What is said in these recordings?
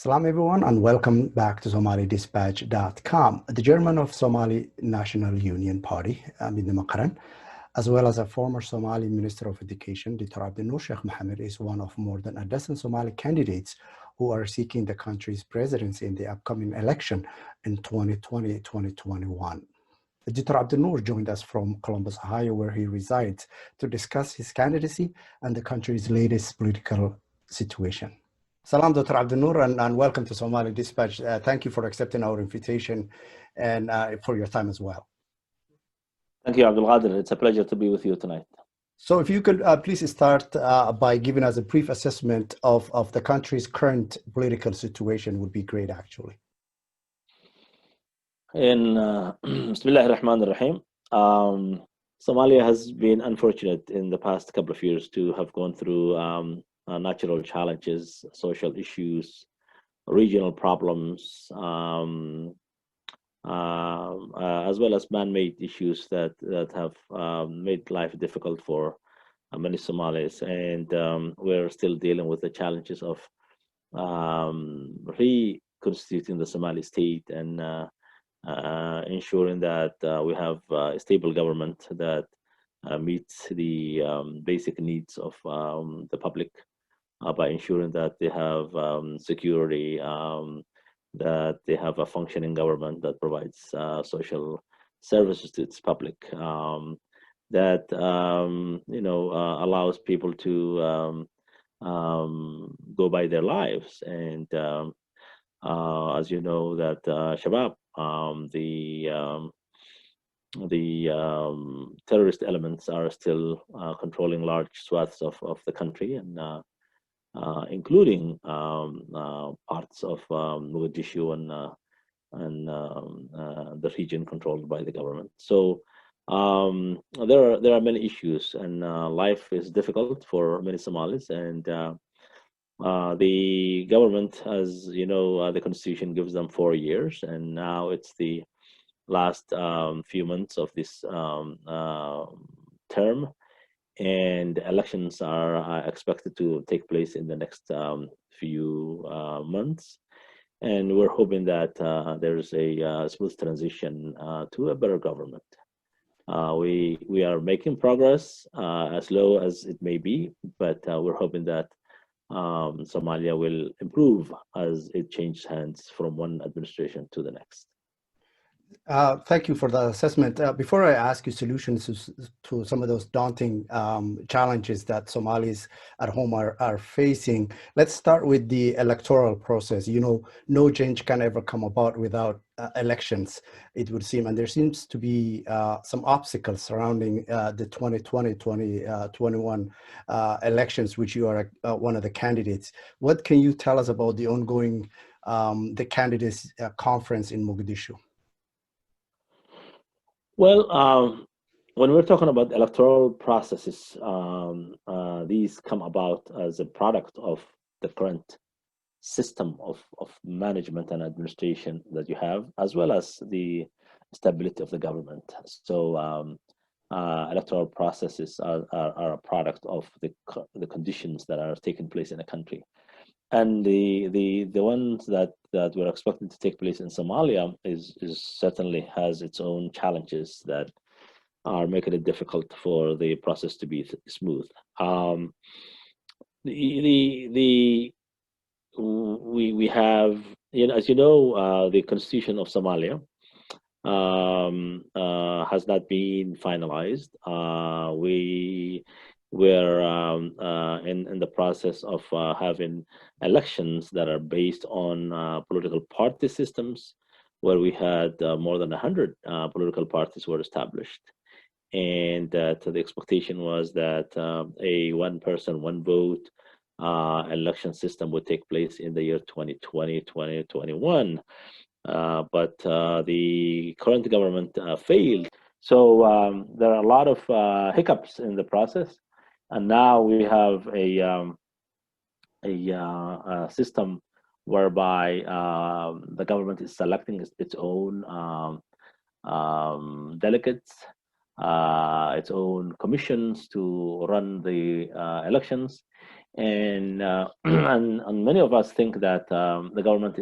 Salam everyone and welcome back to SomaliDispatch.com. The chairman of Somali National Union Party, Midqaran, as well as a former Somali Minister of Education, Dr. Abdinur Sheikh Mohamed, is one of more than a dozen Somali candidates who are seeking the country's presidency in the upcoming election in 2020-2021. Dr. Abdinur joined us from Columbus, Ohio, where he resides, to discuss his candidacy and the country's latest political situation. Salam, Dr. Abdinur, and welcome to Somali Dispatch. Thank you for accepting our invitation and for your time as well. Thank you, Abdul Qadir. It's a pleasure to be with you tonight. So if you could please start by giving us a brief assessment of the country's current political situation would be great, actually. In Bismillah ar-Rahman ar-Rahim, Somalia has been unfortunate in the past couple of years to have gone through natural challenges, social issues, regional problems, as well as man-made issues that have made life difficult for many Somalis. And we're still dealing with the challenges of reconstituting the Somali state and ensuring that we have a stable government that meets the basic needs of the public by ensuring that they have security, that they have a functioning government that provides social services to its public, that allows people to go by their lives. And as you know, that Shabab, the terrorist elements are still controlling large swaths of the country, and including parts of Mogadishu and the region controlled by the government. So there are many issues, and life is difficult for many Somalis. And the government, as you know, the constitution gives them 4 years, and now it's the last few months of this term, and elections are expected to take place in the next few months, and we're hoping that there's a smooth transition to a better government. We are making progress, as slow as it may be, but we're hoping that Somalia will improve as it changes hands from one administration to the next. Thank you for the assessment. Before I ask you solutions to some of those daunting challenges that Somalis at home are facing, let's start with the electoral process. You know, no change can ever come about without elections, it would seem, and there seems to be some obstacles surrounding the 2020-2021 elections, which you are one of the candidates. What can you tell us about the ongoing the candidates conference in Mogadishu? Well, when we're talking about electoral processes, these come about as a product of the current system of management and administration that you have, as well as the stability of the government. So electoral processes are a product of the conditions that are taking place in a country. And the ones that we're expecting to take place in Somalia is certainly has its own challenges that are making it difficult for the process to be smooth. We have, as you know, the constitution of Somalia has not been finalized. We're in the process of having elections that are based on political party systems, where we had more than 100 political parties were established, and the expectation was that a one person, one vote election system would take place in the year 2020-2021, but the current government failed. So there are a lot of hiccups in the process. And now we have a system whereby the government is selecting its own delegates, its own commissions to run the elections, and and many of us think that the government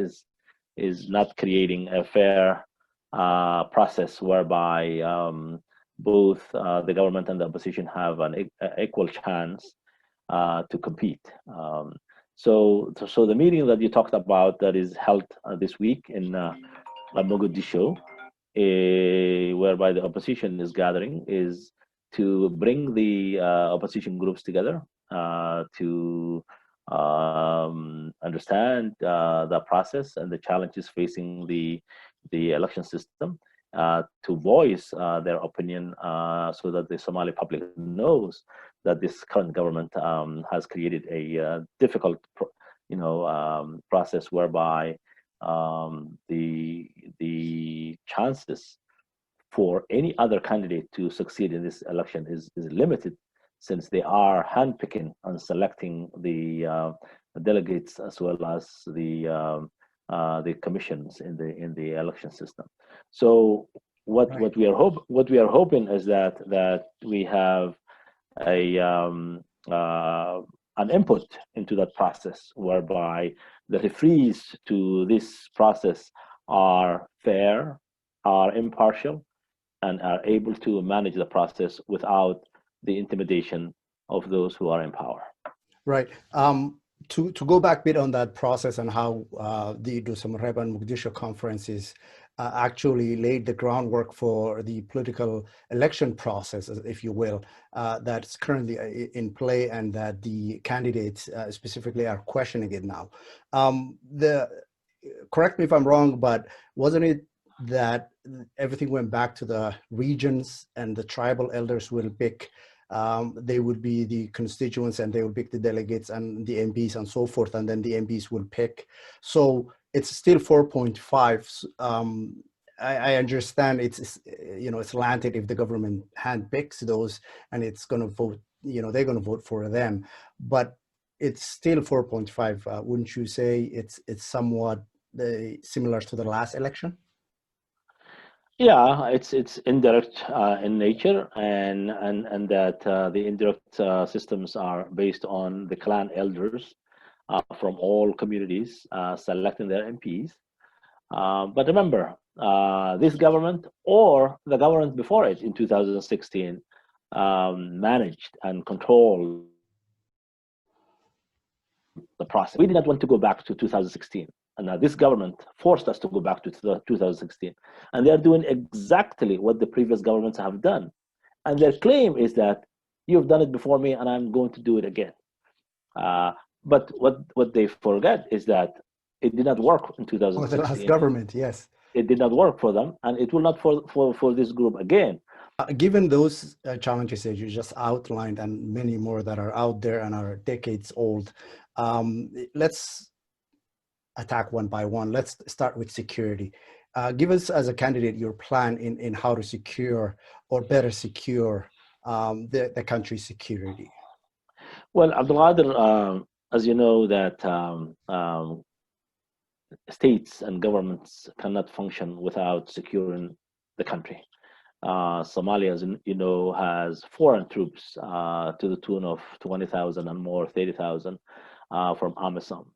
is not creating a fair process whereby both the government and the opposition have an equal chance to compete. So the meeting that you talked about that is held this week in Mogadishu, whereby the opposition is gathering, is to bring the opposition groups together to understand the process and the challenges facing the election system, to voice their opinion so that the Somali public knows that this current government has created a difficult, process whereby the chances for any other candidate to succeed in this election is limited, since they are handpicking and selecting the delegates as well as the commissions in the election system. So what we are hoping is that we have an input into that process, whereby the referees to this process are fair, are impartial, and are able to manage the process without the intimidation of those who are in power. Right. To go back a bit on that process and how the Dusamareb and Mogadishu conferences actually laid the groundwork for the political election process, if you will, that's currently in play, and that the candidates specifically are questioning it now. Correct me if I'm wrong, but wasn't it that everything went back to the regions and the tribal elders will pick, they would be the constituents and they will pick the delegates and the MPs and so forth, and then the MPs will pick. So it's still 4.5. I understand it's landed if the government handpicks those and it's going to vote, they're going to vote for them, but it's still 4.5. Wouldn't you say it's somewhat similar to the last election? Yeah, it's indirect in nature, and that the indirect systems are based on the clan elders from all communities selecting their MPs. But remember, this government or the government before it in 2016 managed and controlled the process. We did not want to go back to 2016. And this government forced us to go back to 2016. And they're doing exactly what the previous governments have done. And their claim is that you've done it before me and I'm going to do it again. But what they forget is that it did not work in 2016. The last government, yes. It did not work for them, and it will not for this group again. Given those challenges that you just outlined and many more that are out there and are decades old, let's attack one by one. Let's start with security. Give us, as a candidate, your plan in how to secure or better secure the country's security. Well, Abdulqadir, as you know, that states and governments cannot function without securing the country. Somalia, as you know, has foreign troops to the tune of 20,000 and more, 30,000 from AMISOM.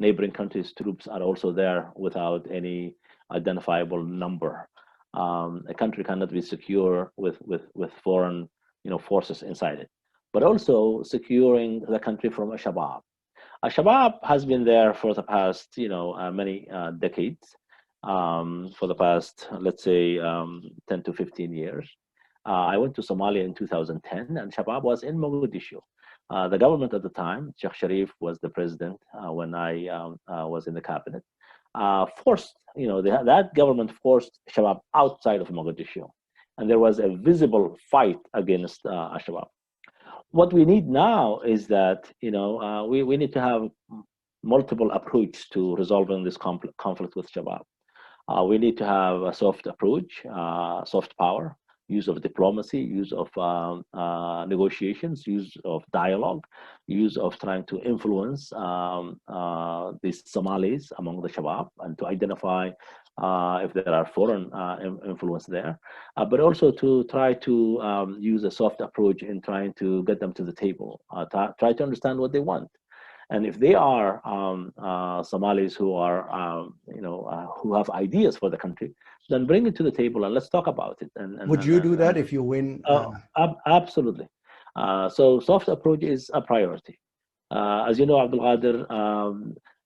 Neighboring countries' troops are also there without any identifiable number. A country cannot be secure with foreign forces inside it, but also securing the country from Al-Shabaab. Al-Shabaab has been there for the past many decades, for the past, let's say, 10 to 15 years. I went to Somalia in 2010, and Shabaab was in Mogadishu. The government at the time, Sheikh Sharif was the president when I was in the cabinet, that government forced Shabaab outside of Mogadishu. And there was a visible fight against Shabaab. What we need now is that, we need to have multiple approach to resolving this conflict with Shabaab. We need to have a soft approach, soft power, use of diplomacy, use of negotiations, use of dialogue, use of trying to influence the these Somalis among the Shabab and to identify if there are foreign influence there, but also to try to use a soft approach in trying to get them to the table, try to understand what they want. And if they are Somalis who are, who have ideas for the country, then bring it to the table and let's talk about it. Would you do that if you win? Absolutely. So soft approach is a priority. As you know, Abdul Qadir,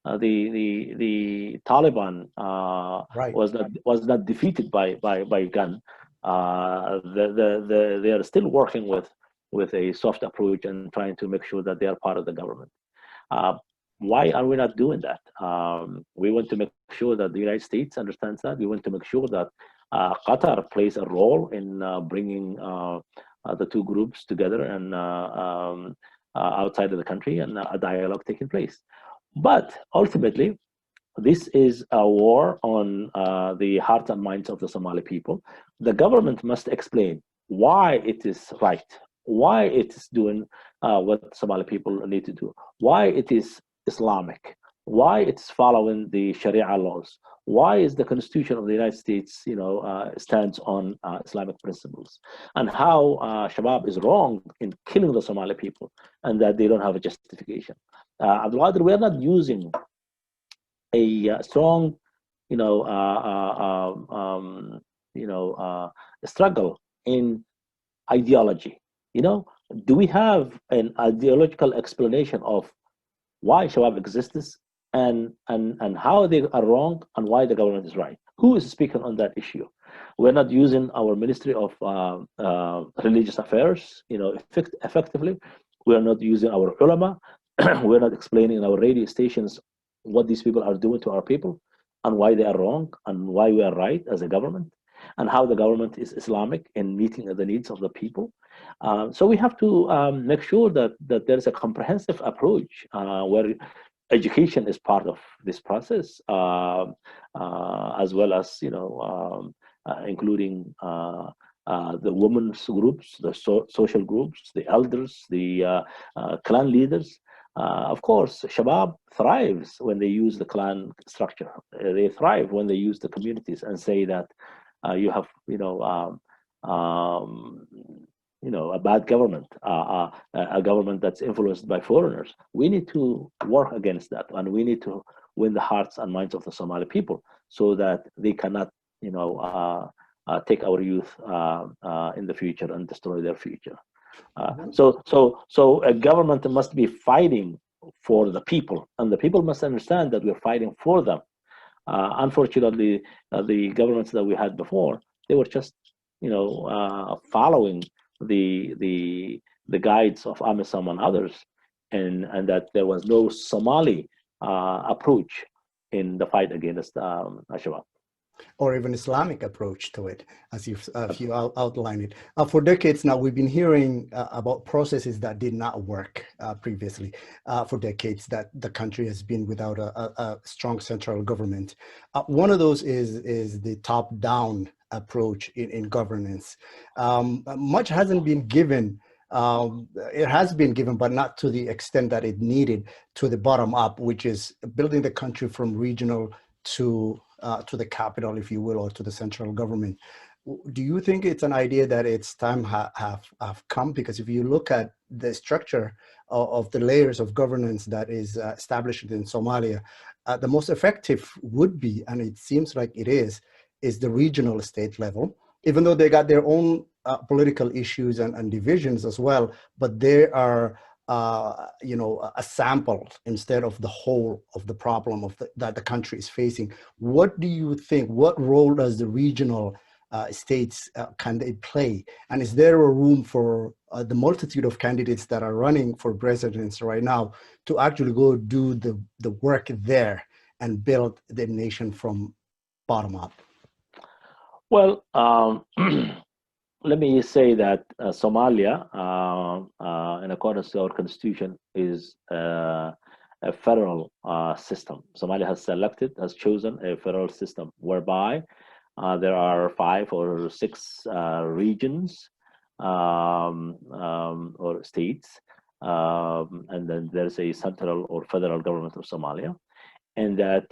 the Taliban Right. was not defeated by gun. They are still working with a soft approach and trying to make sure that they are part of the government. Why are we not doing that? We want to make sure that the United States understands that. We want to make sure that Qatar plays a role in bringing the two groups together and outside of the country, and a dialogue taking place. But ultimately, this is a war on the hearts and minds of the Somali people. The government must explain why it is right, why it is doing what Somali people need to do, why it is Islamic, why it's following the Sharia laws, why is the Constitution of the United States, stands on Islamic principles, and how Shabab is wrong in killing the Somali people, and that they don't have a justification. Abdul Qadir, we are not using a strong, struggle in ideology. Do we have an ideological explanation of why Shabab exists and how they are wrong and why the government is right? Who is speaking on that issue? We're not using our Ministry of Religious Affairs, effectively. We're not using our ulama. We're not explaining in our radio stations what these people are doing to our people and why they are wrong and why we are right as a government, and how the government is Islamic in meeting the needs of the people. So we have to make sure that there is a comprehensive approach where education is part of this process, as well as including the women's groups, the social groups, the elders, the clan leaders. Of course, Shabab thrives when they use the clan structure. They thrive when they use the communities and say that you have, a bad government, a government that's influenced by foreigners. We need to work against that, and we need to win the hearts and minds of the Somali people so that they cannot, take our youth in the future and destroy their future. So a government must be fighting for the people, and the people must understand that we're fighting for them. Unfortunately, the governments that we had before, they were just, following the guides of AMISOM and others, and that there was no Somali approach in the fight against Shabab. Or even Islamic approach to it, as you outlined it. For decades now, we've been hearing about processes that did not work previously. For decades, that the country has been without a strong central government. One of those is the top-down approach in governance. Much hasn't been given. It has been given, but not to the extent that it needed, to the bottom up, which is building the country from regional to the capital, if you will, or to the central government. Do you think it's an idea that its time have come? Because if you look at the structure of the layers of governance that is established in Somalia, the most effective would be, and it seems like it is the regional state level, even though they got their own political issues and divisions as well, but they are a sample instead of the whole of the problem that the country is facing. What do you think? What role does the regional states can they play? And is there a room for the multitude of candidates that are running for presidency right now to actually go do the work there and build the nation from bottom up? Well, let me say that Somalia, in accordance to our constitution, is a federal system. Somalia has chosen a federal system whereby there are 5 or 6 regions or states, and then there's a central or federal government of Somalia. and that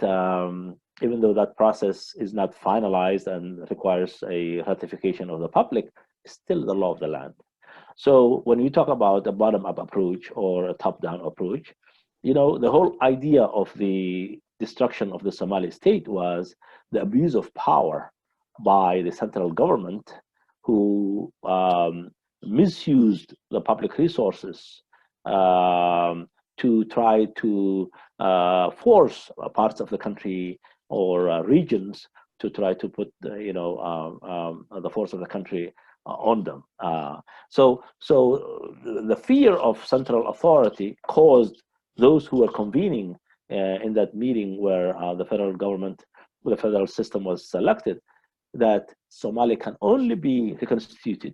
even though that process is not finalized and requires a ratification of the public, it's still the law of the land. So when we talk about a bottom-up approach or a top-down approach, you know, the whole idea of the destruction of the Somali state was the abuse of power by the central government, who misused the public resources to try to force parts of the country or regions to try to put the force of the country on them. So the fear of central authority caused those who were convening in that meeting where the federal government, the federal system was selected, that Somalia can only be reconstituted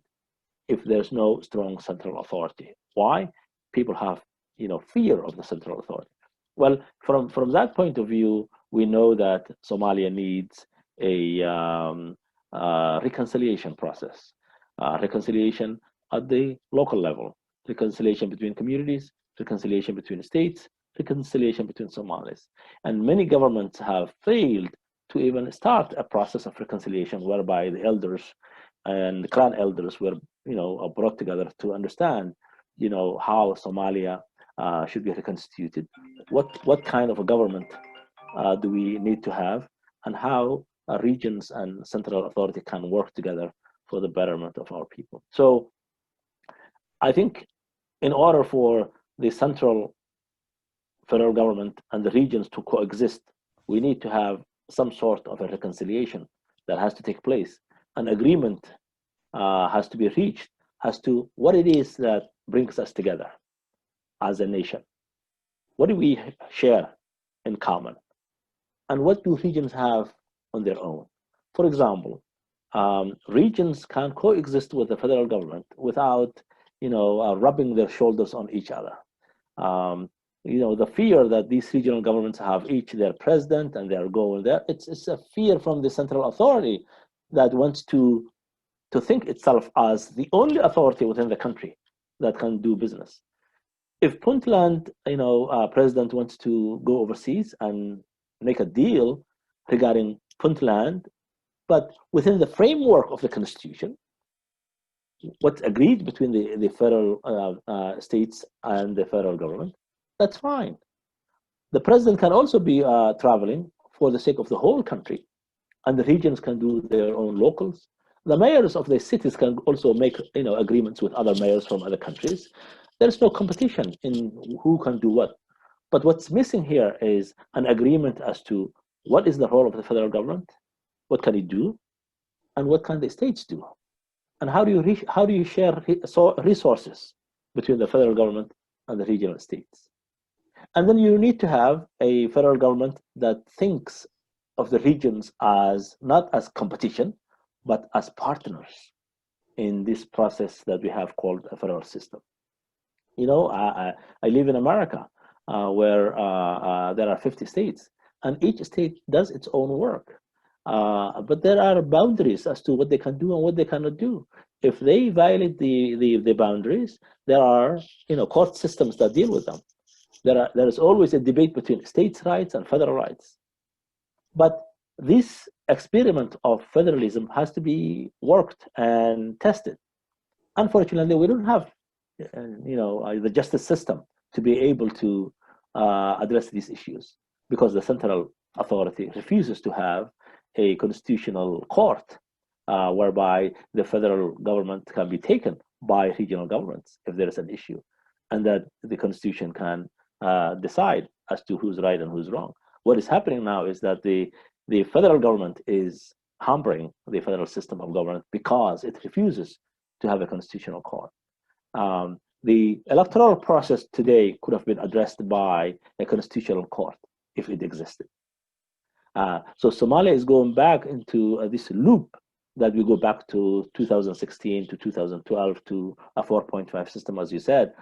if there's no strong central authority. Why? People have, fear of the central authority. Well, from that point of view, we know that Somalia needs a reconciliation process, reconciliation at the local level, reconciliation between communities, reconciliation between states, reconciliation between Somalis. And many governments have failed to even start a process of reconciliation whereby the elders and the clan elders were, brought together to understand, how Somalia should be reconstituted, what kind of a government do we need to have, and how regions and central authority can work together for the betterment of our people. So I think in order for the central federal government and the regions to coexist, we need to have some sort of a reconciliation that has to take place. An agreement has to be reached as to what it is that brings us together as a nation. What do we share in common? And what do regions have on their own? For example, regions can coexist with the federal government without, rubbing their shoulders on each other. The fear that these regional governments have each their president and they're going there, it's a fear from the central authority that wants to think itself as the only authority within the country that can do business. If Puntland, president wants to go overseas and make a deal regarding Puntland, but within the framework of the constitution, what's agreed between the federal states and the federal government, that's fine. The president can also be traveling for the sake of the whole country, and the regions can do their own locals. The mayors of the cities can also make agreements with other mayors from other countries. There's no competition in who can do what. But what's missing here is an agreement as to what is the role of the federal government, what can it do, and what can the states do, and how do you share resources between the federal government and the regional states. And then you need to have a federal government that thinks of the regions as not as competition, but as partners in this process that we have called a federal system. I live in America, where there are 50 states, and each state does its own work. But there are boundaries as to what they can do and what they cannot do. If they violate the boundaries, there are court systems that deal with them. There is always a debate between states' rights and federal rights. But this experiment of federalism has to be worked and tested. Unfortunately, we don't have the justice system to be able to address these issues, because the central authority refuses to have a constitutional court whereby the federal government can be taken by regional governments if there is an issue, and that the constitution can decide as to who's right and who's wrong. What is happening now is that the federal government is hampering the federal system of government because it refuses to have a constitutional court. The electoral process today could have been addressed by a constitutional court if it existed. So Somalia is going back into this loop that we go back to 2016 to 2012 to a 4.5 system, as you said.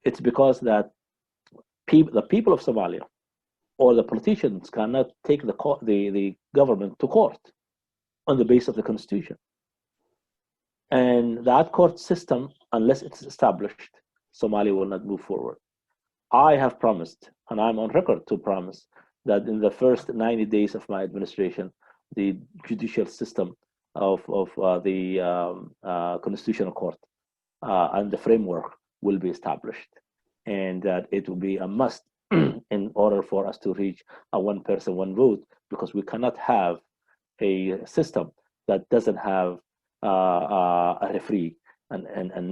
It's because that the people of Somalia or the politicians cannot take the government to court on the basis of the constitution. And that court system, unless it's established, Somalia will not move forward. I have promised, and I'm on record to promise, that in the first 90 days of my administration, the judicial system of the Constitutional Court and the framework will be established, and that it will be a must in order for us to reach a one person, one vote, because we cannot have a system that doesn't have a referee. And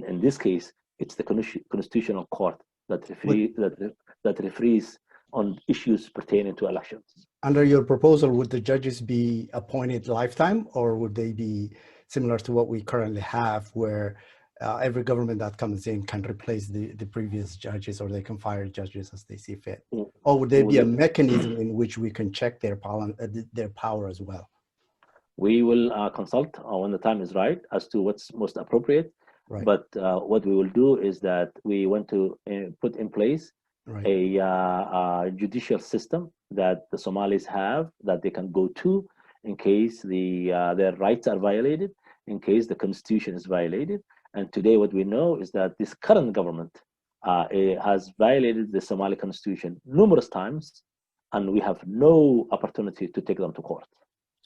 in this case, it's the Constitutional Court that referees on issues pertaining to elections. Under your proposal, would the judges be appointed lifetime, or would they be similar to what we currently have, where every government that comes in can replace the previous judges, or they can fire judges as they see fit? Or would there be a mechanism in which we can check their power as well? We will consult when the time is right as to what's most appropriate. Right. But what we will do is that we want to put in place a judicial system that the Somalis have, that they can go to in case their rights are violated, in case the constitution is violated. And today what we know is that this current government has violated the Somali constitution numerous times, and we have no opportunity to take them to court.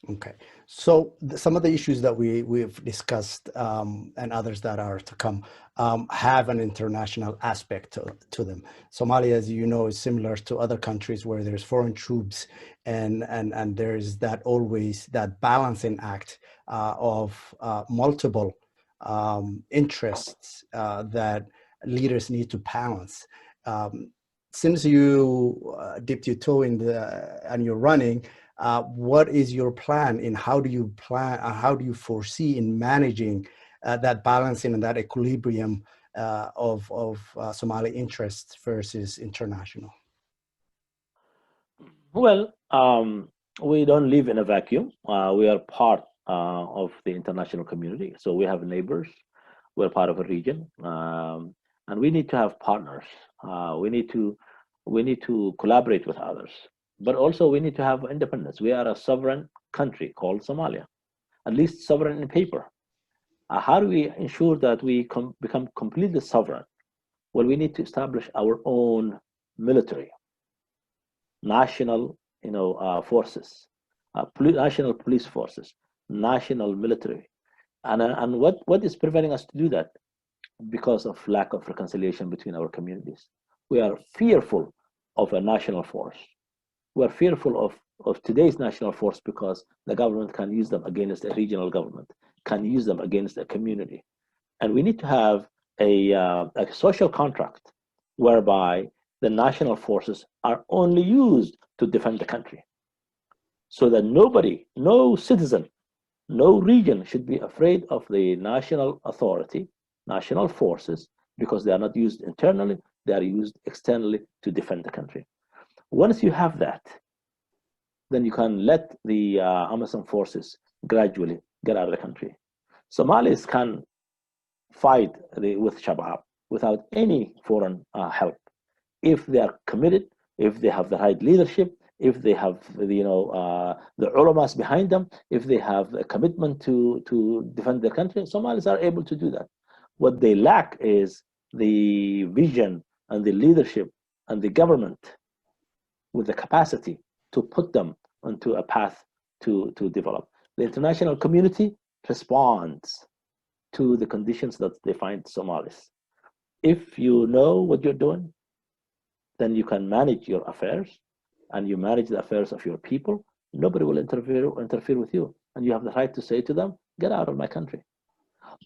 Okay, so some of the issues that we've discussed and others that are to come have an international aspect to them. Somalia, as you know, is similar to other countries where there's foreign troops, and there's that always that balancing act of multiple interests that leaders need to balance. Since you dipped your toe in and you're running, what is your plan, and how do you foresee in managing that balancing and that equilibrium of Somali interests versus international? Well, we don't live in a vacuum. We are part of the international community. So we have neighbors. We're part of a region, and we need to have partners. We need to collaborate with others. But also we need to have independence. We are a sovereign country called Somalia, at least sovereign in paper. How do we ensure that we become completely sovereign? Well, we need to establish our own military, national, forces, national police forces, national military. And what is preventing us to do that? Because of lack of reconciliation between our communities. We are fearful of a national force. We're fearful of today's national force because the government can use them against a regional government, can use them against a community. And we need to have a social contract whereby the national forces are only used to defend the country, so that nobody, no citizen, no region should be afraid of the national authority, national forces, because they are not used internally, they are used externally to defend the country. Once you have that, then you can let the Amazon forces gradually get out of the country. Somalis can fight with Shabab without any foreign help, if they are committed, if they have the right leadership, if they have the ulamas behind them, if they have a commitment to defend their country. Somalis are able to do that. What they lack is the vision and the leadership and the government with the capacity to put them onto a path to develop. The international community responds to the conditions that they find Somalis. If you know what you're doing, then you can manage your affairs, and you manage the affairs of your people. Nobody will interfere with you, and you have the right to say to them, get out of my country.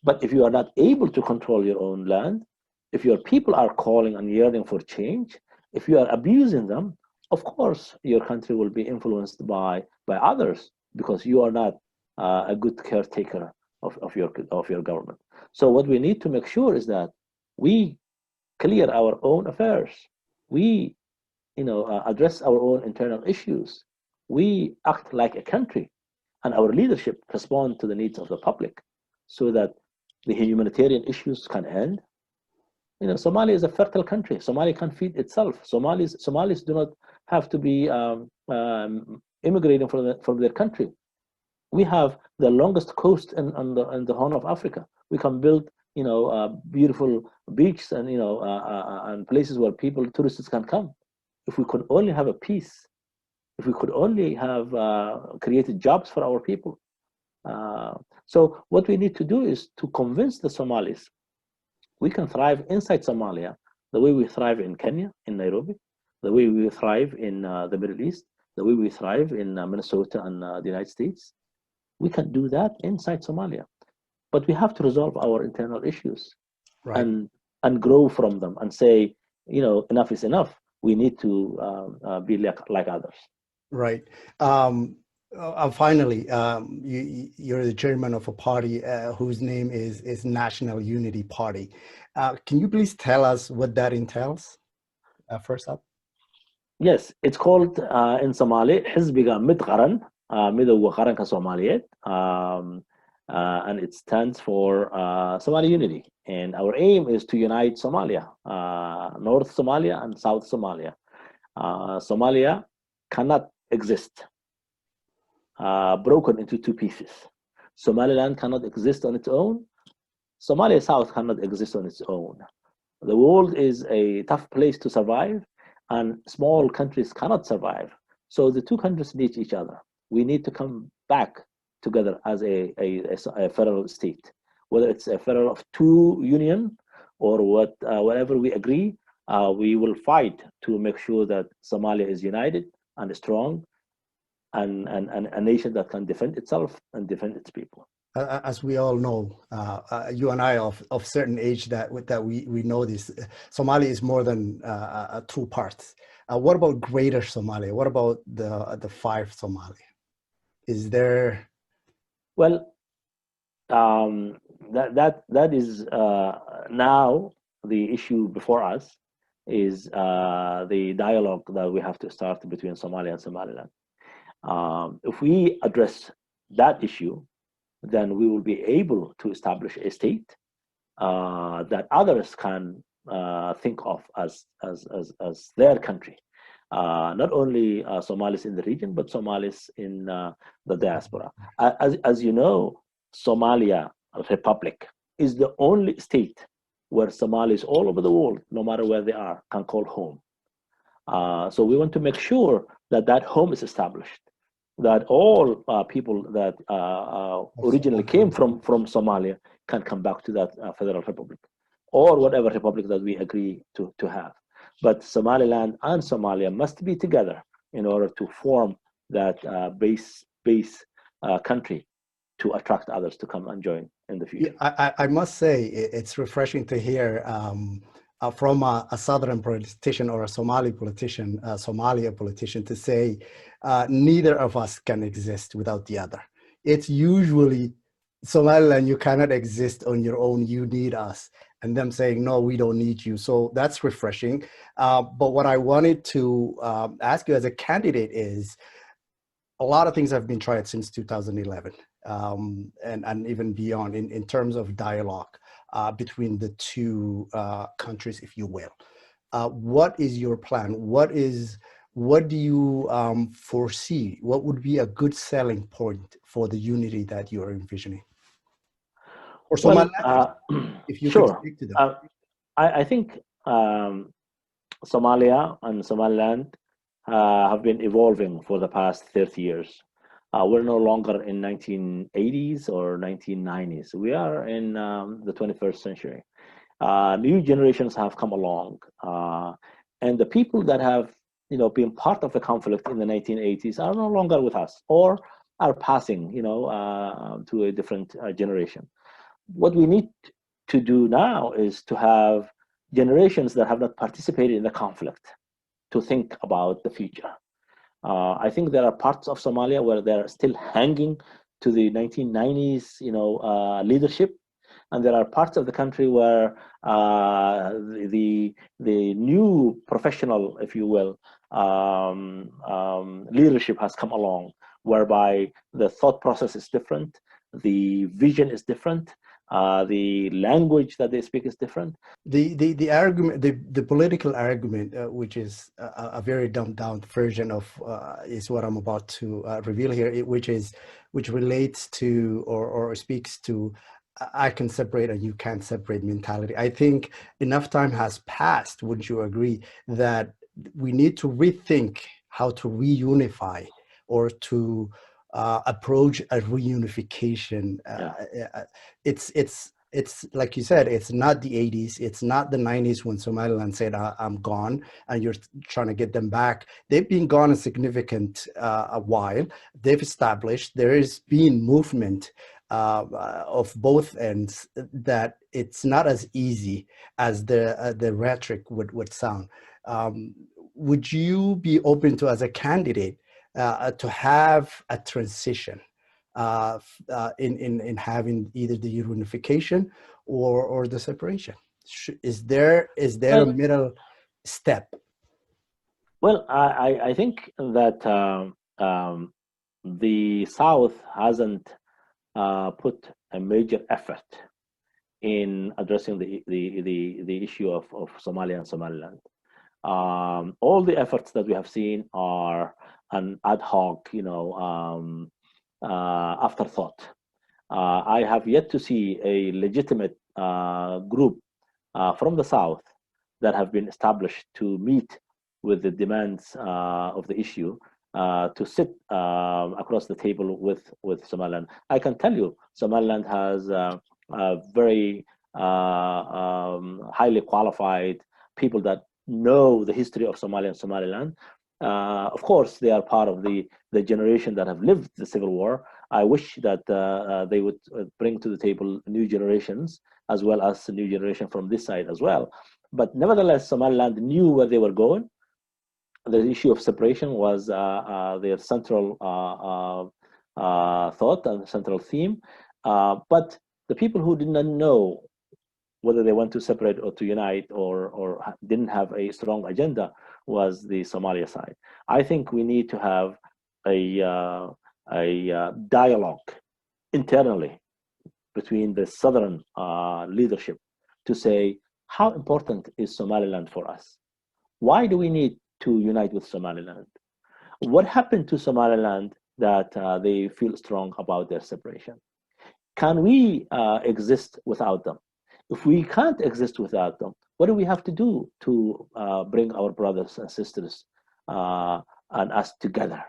But if you are not able to control your own land, if your people are calling and yearning for change, if you are abusing them, of course your country will be influenced by others, because you are not a good caretaker of your government. So what we need to make sure is that we clear our own affairs. We address our own internal issues. We act like a country, and our leadership respond to the needs of the public, so that the humanitarian issues can end. Somalia is a fertile country. Somalia can feed itself. Somalis do not have to be immigrating from their country. We have the longest coast in the Horn of Africa. We can build beautiful beaches and places where tourists can come. If we could only have a peace if we could only have created jobs for our people. So what we need to do is to convince the Somalis we can thrive inside Somalia the way we thrive in Kenya, in Nairobi, the way we thrive in the Middle East, the way we thrive in Minnesota and the United States. We can do that inside Somalia, but we have to resolve our internal issues, Right. and grow from them and say, enough is enough. We need to be like others. Right. Finally, you're the chairman of a party whose name is National Unity Party. Can you please tell us what that entails? First up. Yes, it's called in Somali حزبنا Midqaran, midowga qaranka Soomaaliyeed, and it stands for Somali Unity. And our aim is to unite Somalia, North Somalia and South Somalia. Somalia cannot exist broken into two pieces. Somaliland cannot exist on its own. Somalia South cannot exist on its own. The world is a tough place to survive, and small countries cannot survive. So the two countries need each other. We need to come back together as a federal state, whether it's a federal of two union or whatever we agree. We will fight to make sure that Somalia is united and strong, and a nation that can defend itself and defend its people. As we all know, you and I of certain age that we know this, Somalia is more than two parts. What about Greater Somalia? What about the five Somalia? Is there? Well, that is now the issue before us is the dialogue that we have to start between Somalia and Somaliland. If we address that issue, then we will be able to establish a state that others can think of as their country. Not only Somalis in the region, but Somalis in the diaspora. As you know, Somalia Republic is the only state where Somalis all over the world, no matter where they are, can call home. So we want to make sure that that home is established, that all people that originally came from Somalia can come back to that federal republic, or whatever republic that we agree to have. But Somaliland and Somalia must be together in order to form that base country to attract others to come and join in the future. I must say it's refreshing to hear from a southern politician or a Somali politician, a Somalia politician, to say neither of us can exist without the other. It's usually Somaliland, you cannot exist on your own, you need us. And them saying, no, we don't need you. So that's refreshing. But what I wanted to ask you as a candidate is, a lot of things have been tried since 2011 and even beyond in terms of dialogue between the two countries, if you will. What is your plan? What do you foresee? What would be a good selling point for the unity that you are envisioning? Or Somaliland, if you sure. could speak to them. I think Somalia and Somaliland have been evolving for the past 30 years. We're no longer in 1980s or 1990s. We are in the 21st century. New generations have come along, and the people that have been part of the conflict in the 1980s are no longer with us, or are passing to a different generation. What we need to do now is to have generations that have not participated in the conflict to think about the future. I think there are parts of Somalia where they're still hanging to the 1990s, leadership, and there are parts of the country where the new professional, if you will, leadership has come along, whereby the thought process is different, the vision is different, the language that they speak is different. The argument, the political argument, which is a very dumbed down version of is what I'm about to reveal here, which relates to or speaks to I can separate and you can't separate mentality. I think enough time has passed, wouldn't you agree, that we need to rethink how to reunify or to approach a reunification. It's like you said, it's not the 80s, it's not the 90s when Somaliland said, I'm gone, and you're trying to get them back. They've been gone a significant a while. They've established, there has been movement of both ends, that it's not as easy as the rhetoric would sound. Would you be open to, as a candidate, to have a transition in having either the reunification or the separation? Is there a middle step? Well, I think that the South hasn't put a major effort in addressing the issue of Somalia and Somaliland. All the efforts that we have seen are an ad hoc, afterthought. I have yet to see a legitimate group from the South that have been established to meet with the demands of the issue, to sit across the table with Somaliland. I can tell you, Somaliland has very highly qualified people that know the history of Somalia and Somaliland. Of course, they are part of the generation that have lived the civil war. I wish that they would bring to the table new generations, as well as a new generation from this side as well. But nevertheless, Somaliland knew where they were going. The issue of separation was their central thought and central theme. But the people who did not know whether they want to separate or to unite, or didn't have a strong agenda, was the Somalia side. I think we need to have a dialogue internally between the southern leadership to say, how important is Somaliland for us? Why do we need to unite with Somaliland? What happened to Somaliland that they feel strong about their separation? Can we exist without them? If we can't exist without them, what do we have to do to bring our brothers and sisters and us together?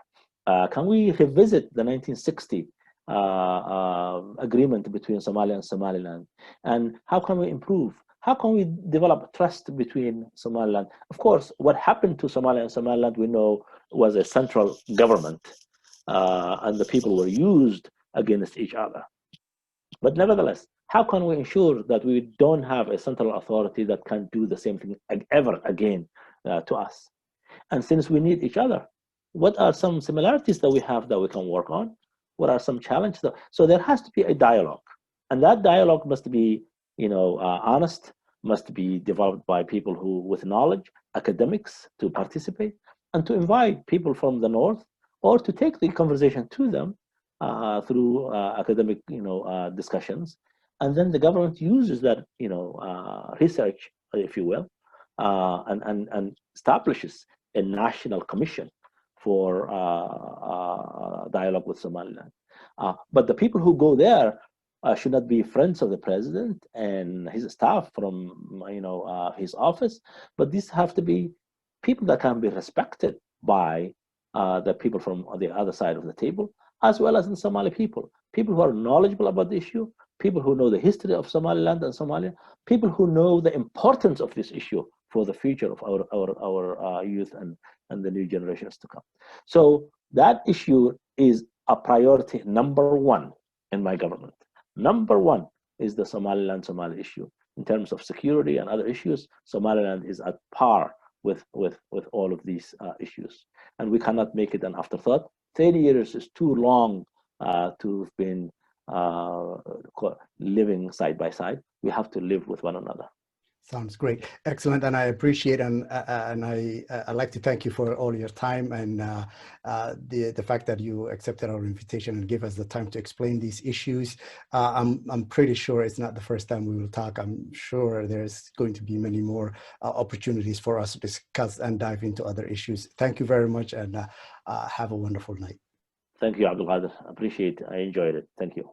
Can we revisit the 1960 agreement between Somalia and Somaliland? And how can we improve? How can we develop trust between Somaliland? Of course, what happened to Somalia and Somaliland, we know, was a central government, and the people were used against each other. But nevertheless, how can we ensure that we don't have a central authority that can do the same thing ever again to us? And since we need each other, what are some similarities that we have that we can work on? What are some challenges? So there has to be a dialogue, and that dialogue must be, honest, must be developed by people who, with knowledge, academics, to participate, and to invite people from the north, or to take the conversation to them through academic, discussions, and then the government uses that, research, if you will, and establishes a national commission for dialogue with Somaliland. But the people who go there should not be friends of the president and his staff from, his office, but these have to be people that can be respected by the people from the other side of the table, as well as the Somali people who are knowledgeable about the issue, people who know the history of Somaliland and Somalia, people who know the importance of this issue for the future of our youth and the new generations to come. So that issue is a priority number one in my government. Number one is the Somali issue. In terms of security and other issues, Somaliland is at par with all of these issues. And we cannot make it an afterthought. 30 years is too long to have been living side by side. We have to live with one another. Sounds great. Excellent. And I appreciate and I'd like to thank you for all your time and the fact that you accepted our invitation and give us the time to explain these issues. I'm pretty sure it's not the first time we will talk. I'm sure there's going to be many more opportunities for us to discuss and dive into other issues. Thank you very much, and have a wonderful night. Thank you, Abdul Qadir. Appreciate it. I enjoyed it. Thank you.